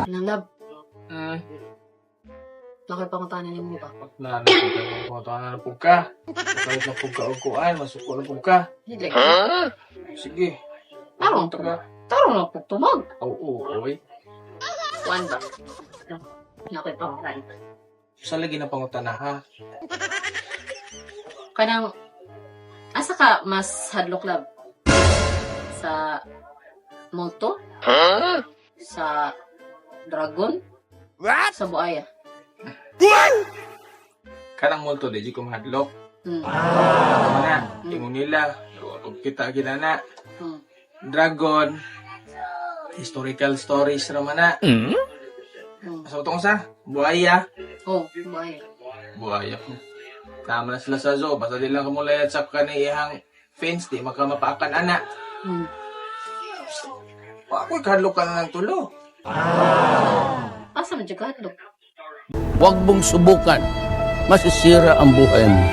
Nalab, Hmm. nakipangutanan mo ba? Nanapog po ka. Kahit na po ka o kuan, masuko na po ka. Hindi. Sige. Tarong Punta ka. Tarong na pagtumag. Oo, oy. Kuan ba? Nakipangutanan. Sa lagi na pangutana ha. Kanang, asa ka mas hadlok lab? Sa multo? Sa dragon? Sa buaya? Kanang multo di ko mahadlok. Hmm. Mana, ingon nila. Kung kita ginana. Hmm. Dragon. Historical stories naman na. Hmm. So, itong sa? Buhaya. Oh, buaya. Buhaya po. Tama na sila sa zoo. Basta di lang kamulayat sa kaniyang fence. Di makamapaakan anak. Hmm. Ako'y kahadlok ka na ng tulo. Asa man dyan ka hadlok? Huwag mong subukan. Masisira ang buhay mo.